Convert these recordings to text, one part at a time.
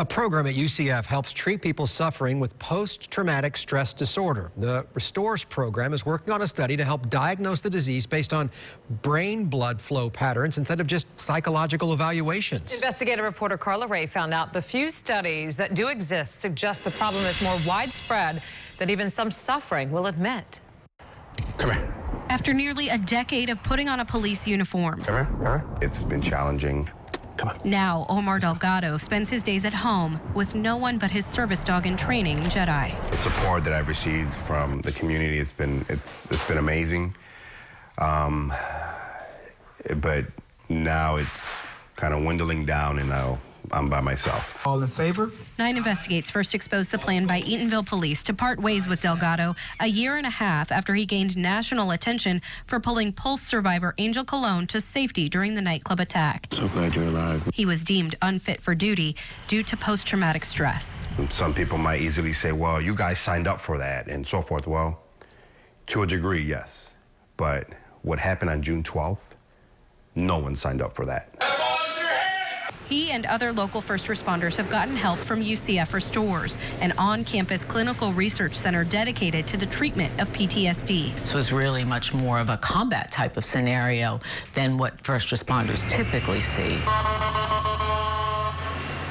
A program at UCF helps treat people suffering with post-traumatic stress disorder. The RESTORES program is working on a study to help diagnose the disease based on brain blood flow patterns instead of just psychological evaluations. Investigative reporter Carla Ray found out the few studies that do exist suggest the problem is more widespread than even some suffering will admit. Come here. After nearly a decade of putting on a police uniform. Come here. It's been challenging. Come on. Now, Omar Delgado spends his days at home with no one but his service dog in training, Jedi. The support that I've received from the community, it's been amazing. But now it's kind of dwindling down, and now I'm by myself. All in favor? 9 Investigates first exposed the plan by Eatonville police to part ways with Delgado a year and a half after he gained national attention for pulling Pulse survivor Angel Colon to safety during the nightclub attack. So glad you're alive. He was deemed unfit for duty due to post-traumatic stress. Some people might easily say, well, you guys signed up for that and so forth. Well, to a degree, yes. But what happened on June 12th, no one signed up for that. He and other local first responders have gotten help from UCF RESTORES, an on-campus clinical research center dedicated to the treatment of PTSD. This was really much more of a combat type of scenario than what first responders typically see.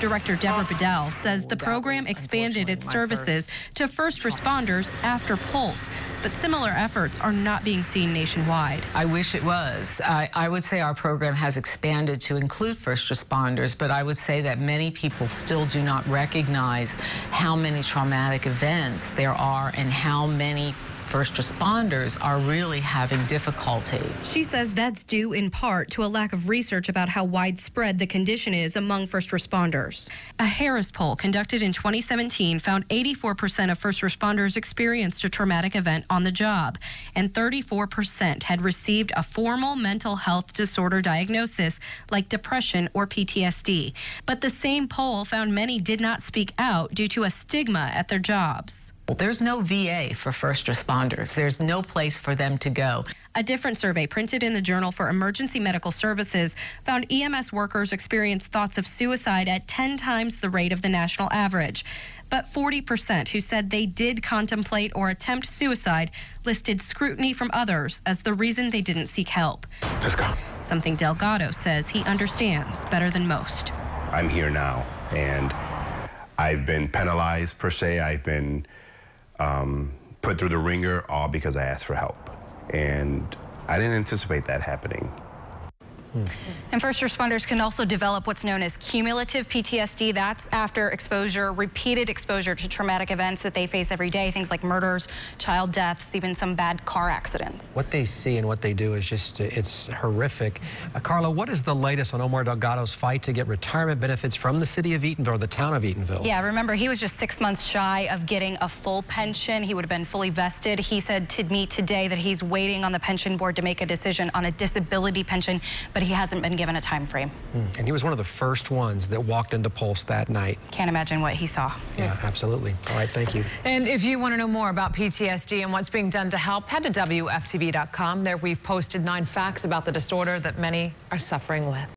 Director Deborah Bedell says the program expanded its services to first responders after Pulse, but similar efforts are not being seen nationwide. I wish it was. I would say our program has expanded to include first responders, but I would say that many people still do not recognize how many traumatic events there are and how many first responders are really having difficulty. She says that's due in part to a lack of research about how widespread the condition is among first responders. A Harris poll conducted in 2017 found 84% of first responders experienced a traumatic event on the job, and 34% had received a formal mental health disorder diagnosis like depression or PTSD. But the same poll found many did not speak out due to a stigma at their jobs. There's no VA for first responders. There's no place for them to go. A different survey printed in the Journal for Emergency Medical Services found EMS workers experienced thoughts of suicide at 10 times the rate of the national average. But 40% who said they did contemplate or attempt suicide listed scrutiny from others as the reason they didn't seek help. Let's go. Something Delgado says he understands better than most. I'm here now, and I've been penalized, per se. I've been put through the ringer all because I asked for help. And I didn't anticipate that happening. And first responders can also develop what's known as cumulative PTSD. That's after exposure, repeated exposure to traumatic events that they face every day, things like murders, child deaths, even some bad car accidents. What they see and what they do is just, it's horrific. Carla, what is the latest on Omar Delgado's fight to get retirement benefits from the city of Eatonville, or the town of Eatonville? Yeah, remember, he was just 6 months shy of getting a full pension. He would have been fully vested. He said to me today that he's waiting on the pension board to make a decision on a disability pension, but he hasn't been given a time frame. And he was one of the first ones that walked into Pulse that night. Can't imagine what he saw. Yeah, absolutely. All right, thank you. And if you want to know more about PTSD and what's being done to help, head to WFTV.com. There we've posted 9 facts about the disorder that many are suffering with.